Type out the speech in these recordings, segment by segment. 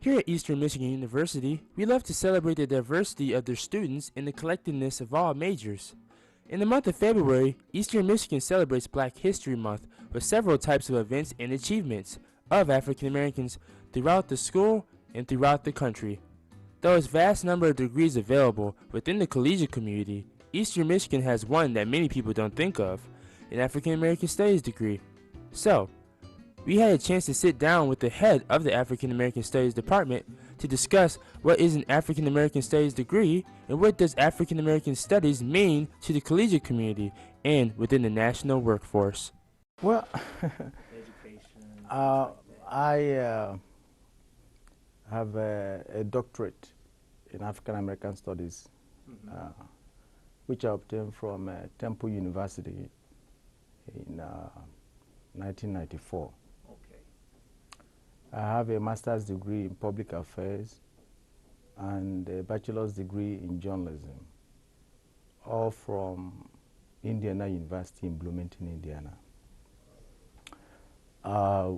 Here at Eastern Michigan University, we love to celebrate the diversity of their students and the collectiveness of all majors. In the month of February, Eastern Michigan celebrates Black History Month with several types of events and achievements of African Americans throughout the school and throughout the country. Though its vast number of degrees available within the collegiate community, Eastern Michigan has one that many people don't think of, an African American Studies degree. So, we had a chance to sit down with the head of the African American Studies Department to discuss what is an African American Studies degree and what does African American Studies mean to the collegiate community and within the national workforce. Well, I have a doctorate in African American Studies, which I obtained from Temple University in 1994. I have a master's degree in public affairs and a bachelor's degree in journalism, all from Indiana University in Bloomington, Indiana.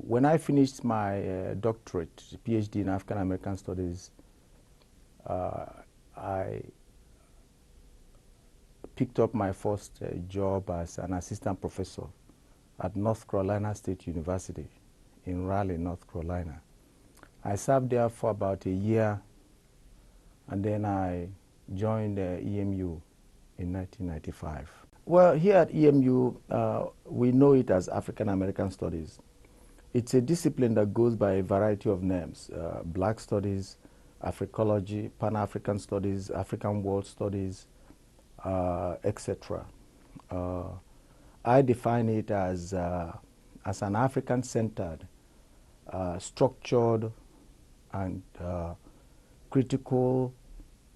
When I finished my doctorate, PhD in African American Studies, I picked up my first job as an assistant professor at North Carolina State University in Raleigh, North Carolina. I served there for about a year, and then I joined EMU in 1995. Well, here at EMU, we know it as African American Studies. It's a discipline that goes by a variety of names: Black Studies, Africology, Pan-African Studies, African World Studies, etc. I define it as an African-centered, structured, and critical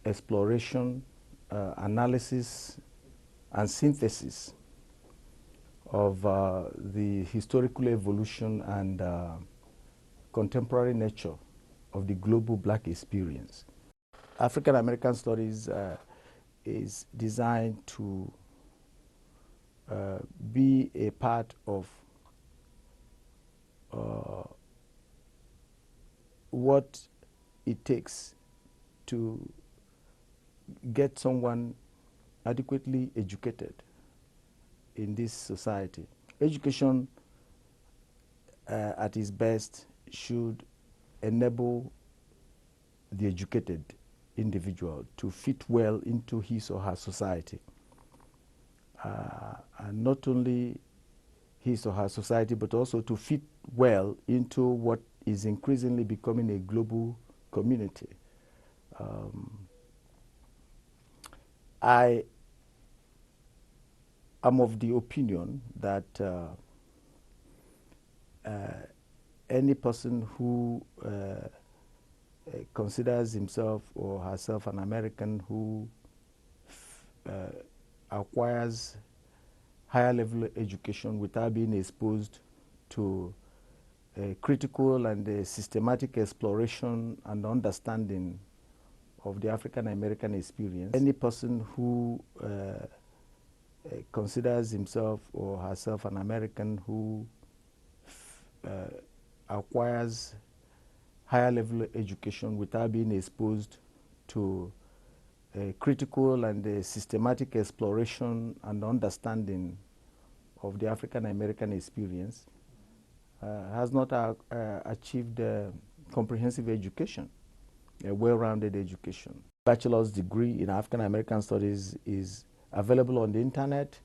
exploration, analysis, and synthesis of the historical evolution and contemporary nature of the global Black experience. African American Studies is designed to be a part of what it takes to get someone adequately educated in this society. Education at its best should enable the educated individual to fit well into his or her society. And not only his or her society, but also to fit well into what is increasingly becoming a global community. I am of the opinion that any person who considers himself or herself an American who acquires higher level education without being exposed to a critical and a systematic exploration and understanding of the African American experience. Any person who considers himself or herself an American who acquires higher level education without being exposed to a critical and a systematic exploration and understanding of the African American experience has not achieved comprehensive education, a well-rounded education. Bachelor's degree in African American Studies is available on the internet.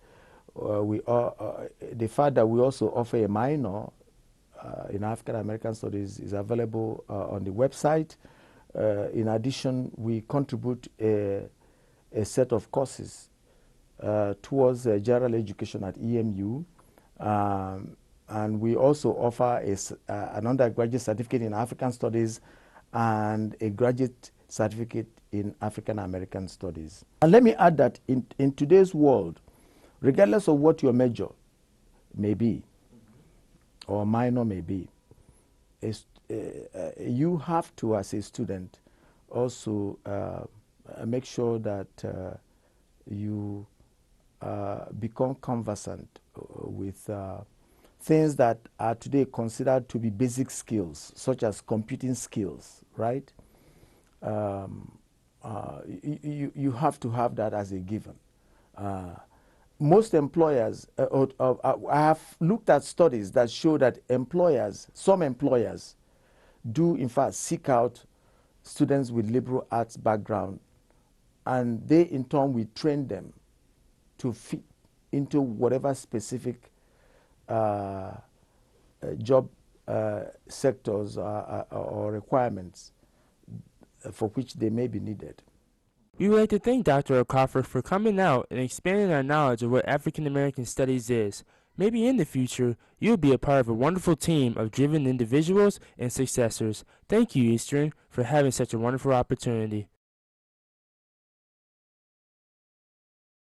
The fact that we also offer a minor in African American Studies is available on the website. In addition, we contribute a set of courses towards general education at EMU, and we also offer an undergraduate certificate in African Studies and a graduate certificate in African American Studies. And let me add that in today's world, regardless of what your major may be, or minor may be, you have to, as a student, also make sure that you become conversant with things that are today considered to be basic skills, such as computing skills, right? You have to have that as a given. Most employers, I have looked at studies that show that some employers do in fact seek out students with liberal arts background, and they in turn will train them to fit into whatever specific job sectors or requirements for which they may be needed. We would like to thank Dr. OKAFOR for coming out and expanding our knowledge of what African American Studies is. Maybe in the future, you'll be a part of a wonderful team of driven individuals and successors. Thank you, Eastern, for having such a wonderful opportunity.